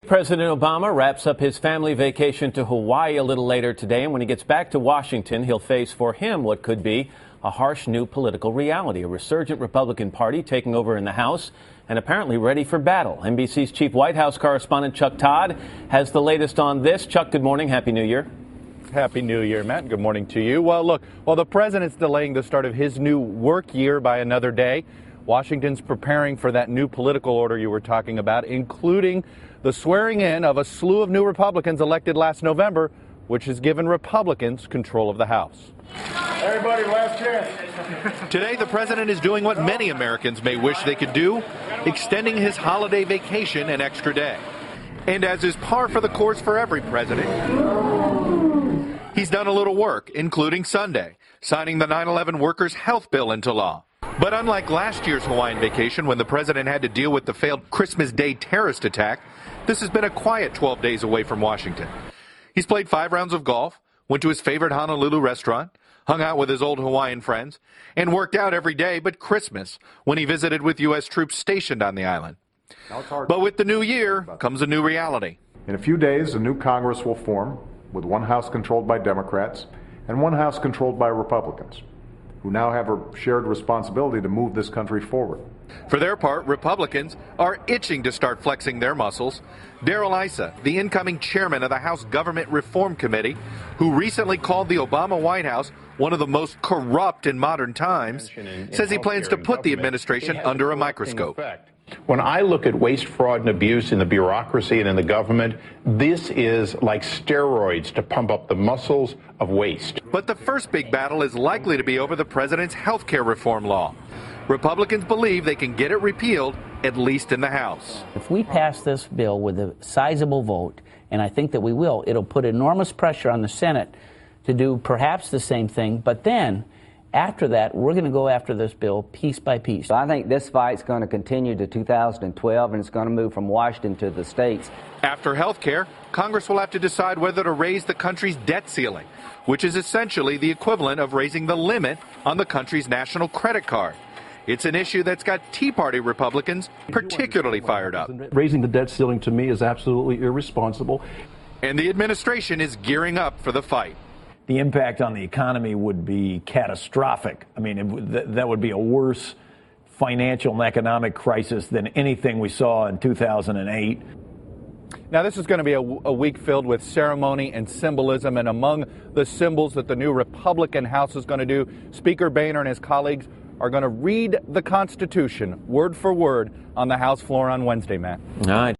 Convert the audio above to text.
President Obama wraps up his family vacation to Hawaii a little later today, and when he gets back to Washington, he'll face for him what could be a harsh new political reality, a resurgent Republican Party taking over in the House and apparently ready for battle. NBC's chief White House correspondent Chuck Todd has the latest on this. Chuck, good morning. Happy New Year. Happy New Year, Matt. Good morning to you. Well, look, while the president's delaying the start of his new work year by another day, Washington's preparing for that new political order you were talking about, including the swearing in of a slew of new Republicans elected last November, which has given Republicans control of the House. Everybody, last chance. Today, the president is doing what many Americans may wish they could do, extending his holiday vacation an extra day. And as is par for the course for every president, he's done a little work, including Sunday, signing the 9/11 workers' health bill into law. But unlike last year's Hawaiian vacation, when the president had to deal with the failed Christmas Day terrorist attack, this has been a quiet 12 days away from Washington. He's played 5 rounds of golf, went to his favorite Honolulu restaurant, hung out with his old Hawaiian friends, and worked out every day but Christmas, when he visited with U.S. troops stationed on the island. But with the new year comes a new reality. In a few days, a new Congress will form, with one House controlled by Democrats and one House controlled by Republicans, who now have a shared responsibility to move this country forward. For their part, Republicans are itching to start flexing their muscles. Darrell Issa, the incoming chairman of the House Government Reform Committee, who recently called the Obama White House one of the most corrupt in modern times, says he plans to put the administration under a microscope. When I look at waste, fraud, and abuse in the bureaucracy and in the government, this is like steroids to pump up the muscles of waste. But the first big battle is likely to be over the president's health care reform law. Republicans believe they can get it repealed, at least in the House. If we pass this bill with a sizable vote, and I think that we will, it'll put enormous pressure on the Senate to do perhaps the same thing, but then after that, we're going to go after this bill piece by piece. I think this fight's going to continue to 2012, and it's going to move from Washington to the states. After health care, Congress will have to decide whether to raise the country's debt ceiling, which is essentially the equivalent of raising the limit on the country's national credit card. It's an issue that's got Tea Party Republicans particularly fired up. Raising the debt ceiling to me is absolutely irresponsible. And the administration is gearing up for the fight. The impact on the economy would be catastrophic. I mean, that would be a worse financial and economic crisis than anything we saw in 2008. Now, this is going to be a week filled with ceremony and symbolism, and among the symbols that the new Republican House is going to do, Speaker Boehner and his colleagues are going to read the Constitution word for word on the House floor on Wednesday, Matt. All right.